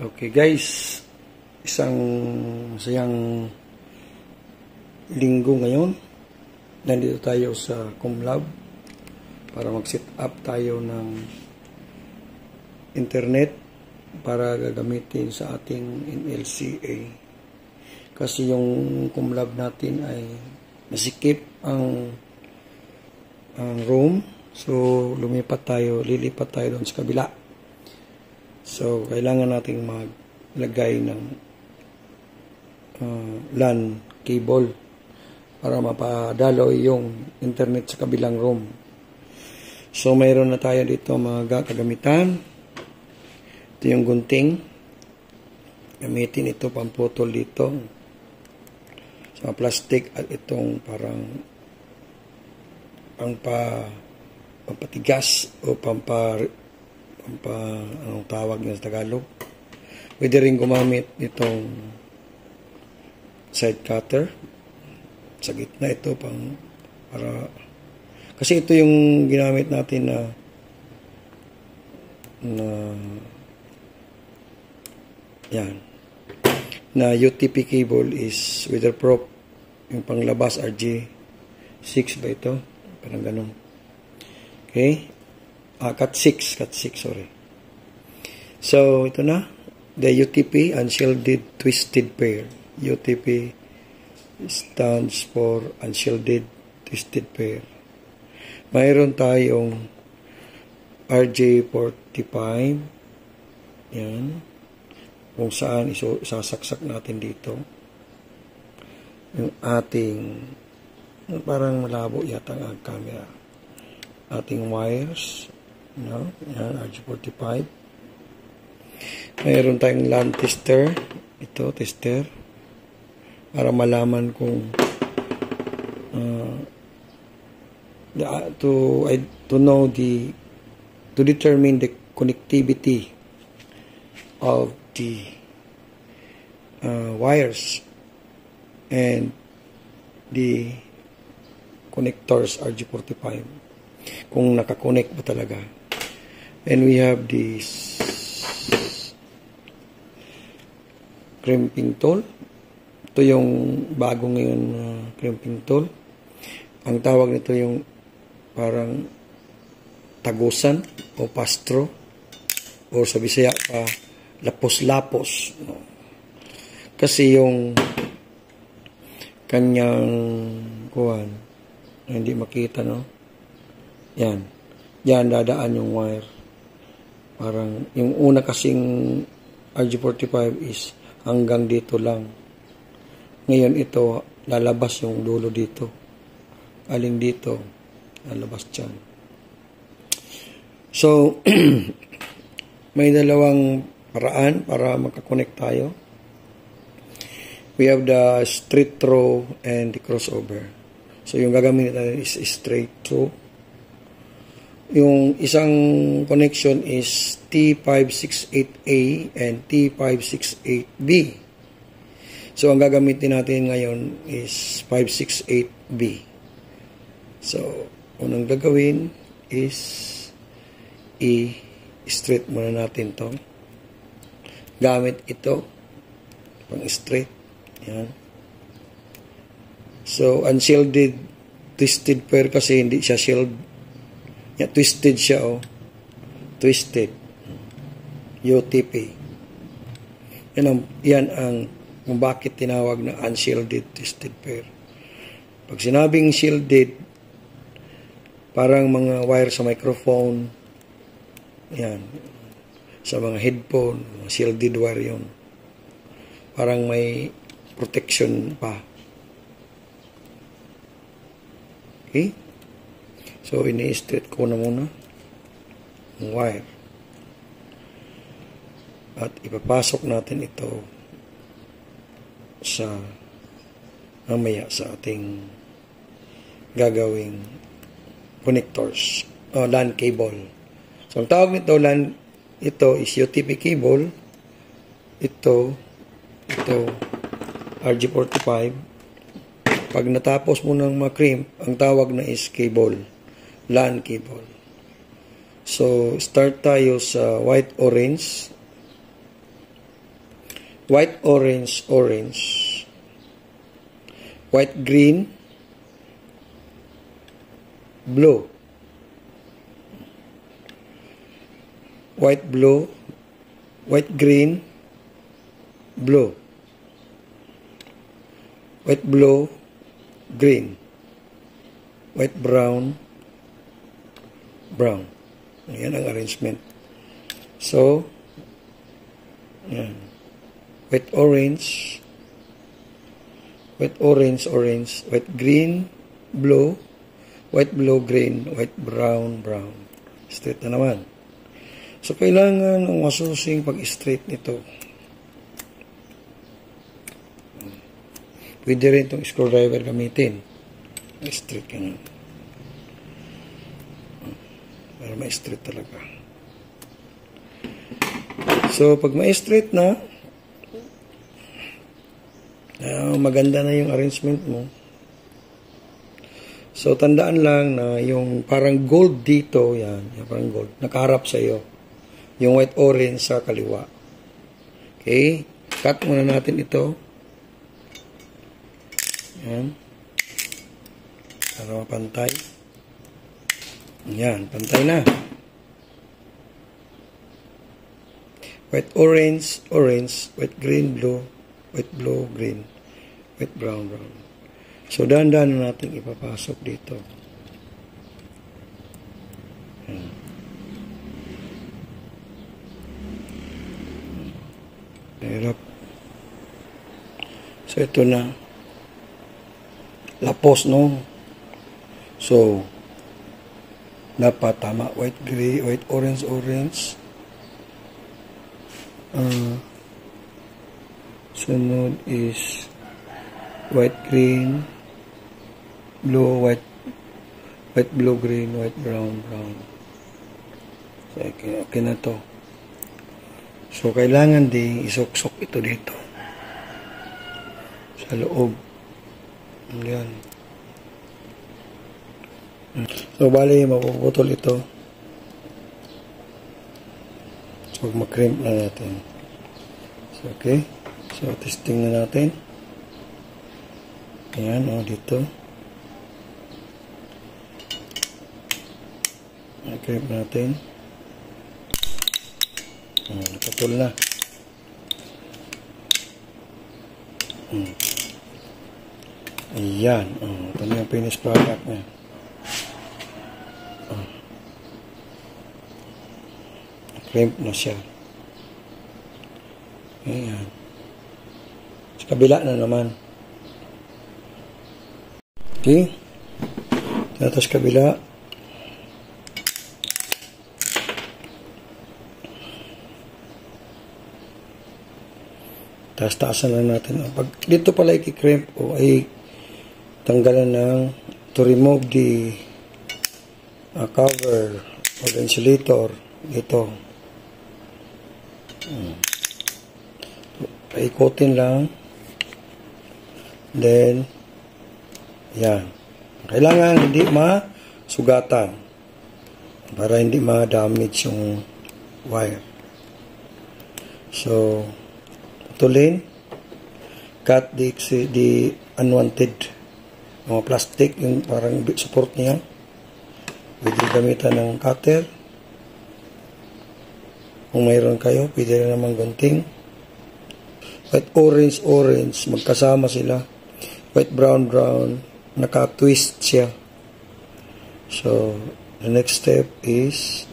Okay guys, isang masayang linggo ngayon. Nandito tayo sa Kumlab para mag-set up tayo ng internet para gagamitin sa ating NLCA. Kasi yung Kumlab natin ay nasikip ang room. So lilipat tayo doon sa kabila. So, kailangan nating maglagay ng LAN cable para mapadaloy yung internet sa kabilang room. So, mayroon na tayo dito mga kagamitan. Ito yung gunting. Gamitin ito pamputol dito sa plastic at itong parang pampatigas o anong tawag niya sa Tagalog. Pwede rin gumamit itong side cutter sa gitna ito para kasi ito yung ginamit natin na UTP cable is weatherproof. Yung panglabas RG6 ba ito? Parang ganun. Okay? Cut 6, sorry. So, ito na. The UTP, Unshielded Twisted Pair. UTP stands for Unshielded Twisted Pair. Mayroon tayong RJ45. Yan. Kung saan isasaksak natin dito. Yung ating, parang malabo yata ang camera. Ating wires. No? Yan, RJ45. Mayroon tayong LAN tester. Ito, tester. Para malaman kung to determine the connectivity of the wires and the connectors RJ45. Kung nakakonect ba talaga. And we have this crimping tool. Ito yung bago ngayon crimping tool. Ang tawag nito yung parang tagusan o pastro o sa Bisaya pa lapos-lapos. No? Kasi yung kanyang kuwan hindi makita, no? Yan. Yan dadaan yung wire. Parang, yung una kasing RJ45 is hanggang dito lang. Ngayon ito, lalabas yung dulo dito. Aling dito, lalabas dyan. So, may dalawang paraan para makakonect tayo. We have the straight through and the crossover. So, yung gagamitin natin is straight through. Yung isang connection is T568A and T568B. So, ang gagamitin natin ngayon is 568B. So, unang gagawin is i-straight muna natin to. Gamit ito pang straight. Yan. So, unshielded twisted pair kasi hindi siya shield. Yeah, twisted siya, oh. Twisted. UTP. Yan ang kung bakit tinawag na unshielded twisted pair. Pag sinabing shielded, parang mga wire sa microphone, yan, sa mga headphone, mga shielded wire yun. Parang may protection pa. Okay? So, ini-straight ko na muna ang wire. At ipapasok natin ito sa mamaya sa ating gagawing connectors o LAN cable. So, ang tawag nito LAN, ito is UTP cable. Ito RJ45. Pag natapos mo ng ma-crimp, ang tawag na is cable. LAN cable. So, start tayo sa white-orange. white, orange, orange, white, green, blue, white, blue, white, green, blue, white, blue, green, white, brown, brown. Yan ang arrangement. So, yan. White, orange, white, orange, orange, white, green, blue, white, blue, green, white, brown, brown. Straight na naman. So, kailangan ng masusing pag-straight nito. Pwede rin itong screwdriver gamitin. Straight ka nga. Para ma-straight talaga. So, pag ma-straight na, maganda na yung arrangement mo. So, tandaan lang na yung parang gold dito, yan, yung parang gold, nakaharap sa iyo. Yung white orange sa kaliwa. Okay? Cut muna natin ito. Yan. Para mapantay. Yan, pantay na. White orange, orange, white green, blue, white blue, green, white brown, brown. So, dahan-dahan na natin ipapasok dito. Yan. Hirap. So, ito na. Lapos, no? So, dapat tama. White, gray, white, orange, orange. Sunod is white, green, blue, white, blue, green, white, brown, brown. So, okay na to. So, kailangan din isok-sok ito dito. Sa loob. Yan. So, bali, mapuputol ito. So, mag-crimp na natin. So, okay. So, testing na natin. Ayan, dito. Mag-crimp natin. Naputol na. Ayan. Ito na yung finished product niya. Crimp na siya. Ayan. Sa kabila na naman. Okay. Tapos kabila. Tapos taasan lang natin. Pag dito pala i-crimp o ay tanggalan ng to remove the cover or the insulator. Ito. Paikotin lang. Then, yan. Kailangan hindi masugatan para hindi ma-damage yung wire. So, putulin. Cut the unwanted mga plastic, yung parang support niya. Pwede gamitan ng cutter. Kung mayroon kayo, pwede rin naman gunting. White orange, orange, magkasama sila. White brown, brown, naka-twist siya. So, the next step is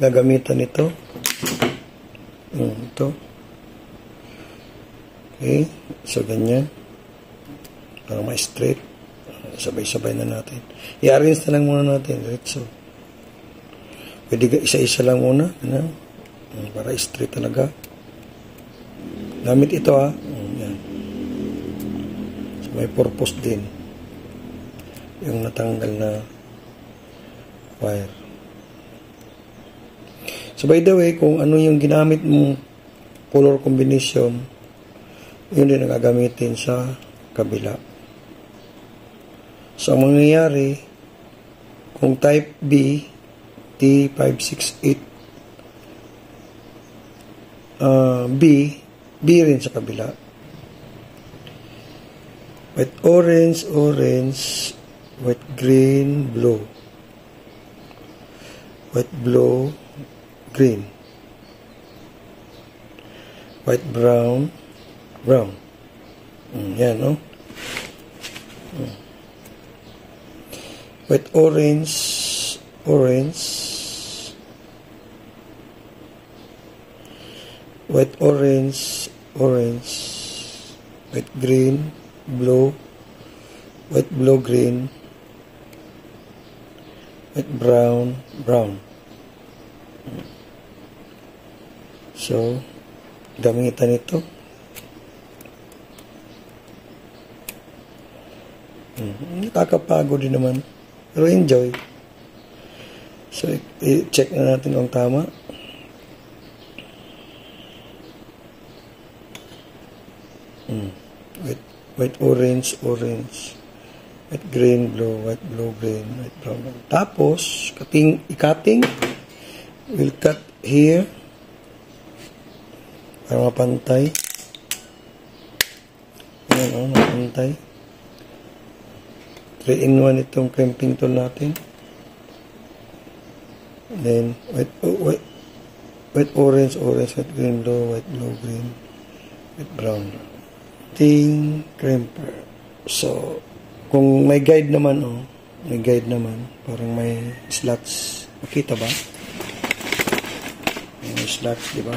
gagamitan ito. Ito. Okay, so ganyan. Para ma-straight. Sabay-sabay na natin. I-arrange na lang muna natin. So, pwede isa-isa lang muna. Ano? Para straight talaga. Gamit ito yan. So, may purpose din. Yung natanggal na wire. So, by the way, kung ano yung ginamit mong color combination, yun din ang gagamitin sa kabila. So, ang mangyayari, kung type B, T568 B, B rin sa kabila. White, orange, orange, white, green, blue. White, blue, green. White, brown, brown. Yan, no? White, orange, orange. White, orange, orange. White, green, blue. White, blue, green. White, brown, brown. So, gamitan ito. Nakakapagod din naman. Pero enjoy. So, i-check na natin kung tama. White, orange, orange. White, green, blue, white, blue, green, white, brown. Tapos, i-cutting. We'll cut here. Para mapantay. Ayan, mapantay. 3-in-1 itong crimping tool natin. Then, white, orange, orange, white, green, blue, green, white, brown. Ting crimper. So, kung may guide naman, may guide naman, parang may slots. Makita ba? May slots, di ba?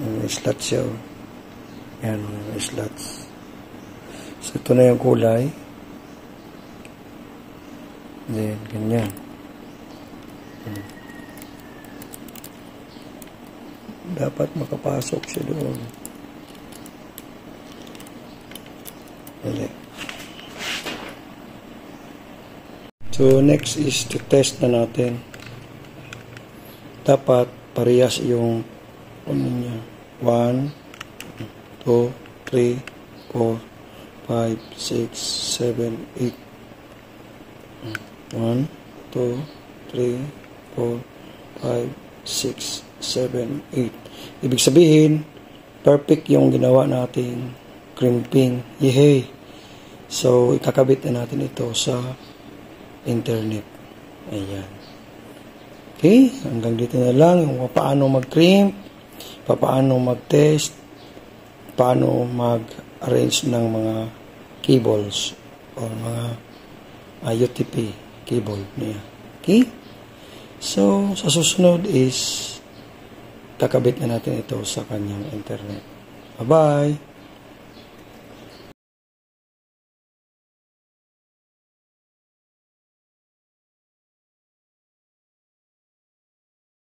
May slots siya, Yan, may slots. So, ito na yung kulay. Then, ganyan. Dapat makapasok siya doon. So, next is to test na natin. Dapat parehas yung niya. 1, 2, 3, 4, 5, 6, 7, 8. 1, 2, 3, 4, 5, 6, 7, 8. Ibig sabihin, perfect yung ginawa nating crimping. Yehey! So, ikakabit na natin ito sa internet. Ayan. Okay? Hanggang dito na lang yung paano mag-crimp, paano mag-test, paano mag-arrange ng mga cables o mga UTP cable niya. Okay? So, sa susunod is kakabit na natin ito sa kanyang internet. Bye-bye!